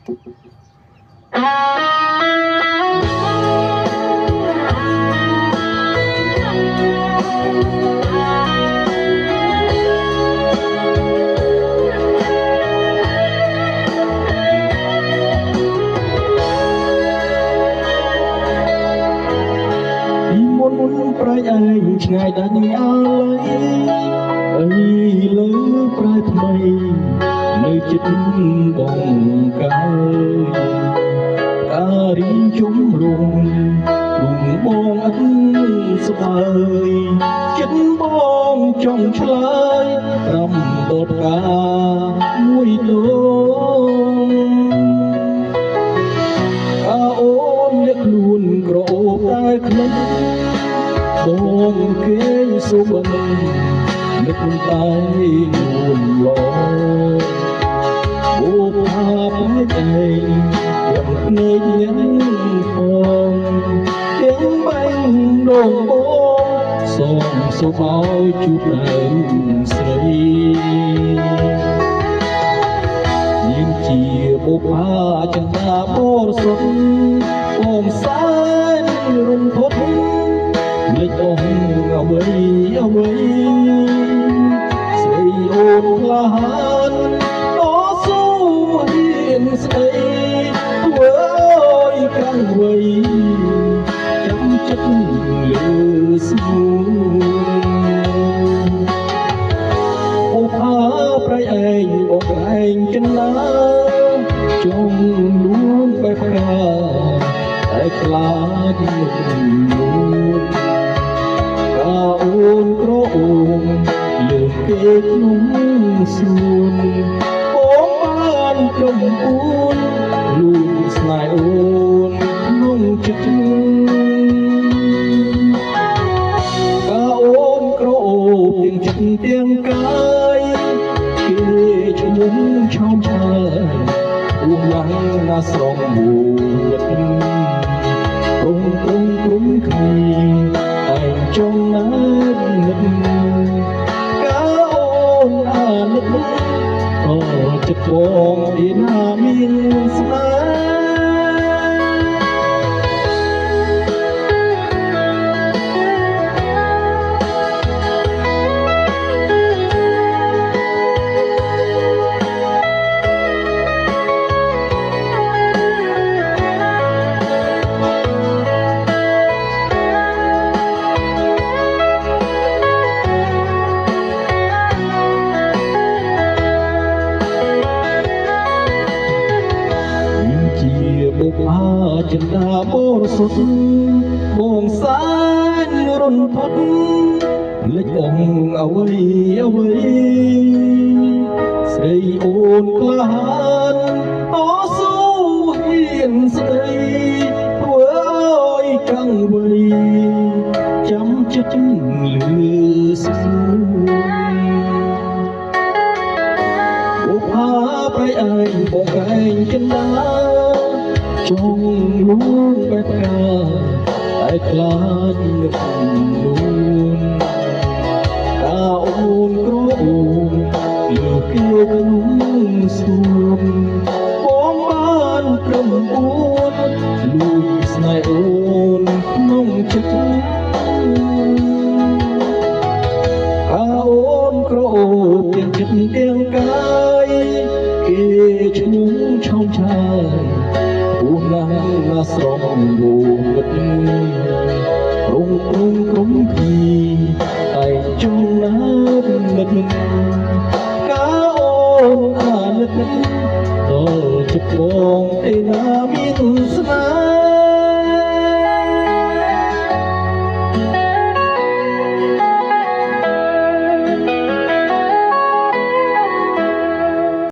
ប្រៃឯងឆ្ងាយដាច់អាឡ័យអីលើប្រៃថ្មីនៅចិត្តបងកើការរៀនជំរុំបងអត់ស្បើយចិត្តបងចង់ឆ្លើយរំដុតការមួយដងអូនអ្នកខ្លួនក្រអូបតែខ្លាំងបងគេសុបនឹកតែនួនឡអូផាបឯងយ៉ាងភ្នែកញ៉ាំផងទាំងបែងដងបងសូមសុបឲ្យជួបដើមស្រីនាងជាបុព្វាចន្ទាបរិសុទ្ធបងសែនរំភត់លេចអស់អ្វីស្រីអូនក្លាហានតស៊ូហ៊ានស្ដីធ្វើឲ្យកាន់វ័យចាំចិត្តលើស្មូអូផាប្រៃឯងបងឯងចិនណាចង់លួងបែបកាតែខ្លាចនួនអូនក្រអូនលើកគេក្នុងសួនបងបានព្រមពួនលួងស្នេហ៍អូនក្នុងចិត្តអូនក្រអូនទាំងចិត្តទាំងកាយគេឈ្មោះឆោមឆាយអូនយ៉ាងណាស្រងមួយក្រុមគ្នាចង់ណានឹកកាអូនអានឹកក៏ចិត្តបងទីណាមានស្នេហ៍បុព្វាចិន្តាបរិសុទ្ធបងសែនរំភត់លេចអស់អ្វីស្រីអូនក្លាហានតស៊ូហ៊ានស្ដីធ្វើឲ្យកាំងវ័យចាំចិត្តលឺស្មូបុព្វាប្រៃឯងបងឯងចិនដាចង់លួងបែបកាតែខ្លាចនឹកនួនអូនក្រអូនលើកគេក្នុងសួនបងបានព្រមពួនលួងស្នេហ៍អូនក្នុងចិត្តអូនក្រអូនទាំងចិត្តទាំងកាយគេឈ្មោះឆោមឆាយអូនណាស្រងវងវិតក្រុមគ្នាតែចង់ណានឹកកាអូនអានឹកតចិត្តបងឯណាមានស្នេហ៍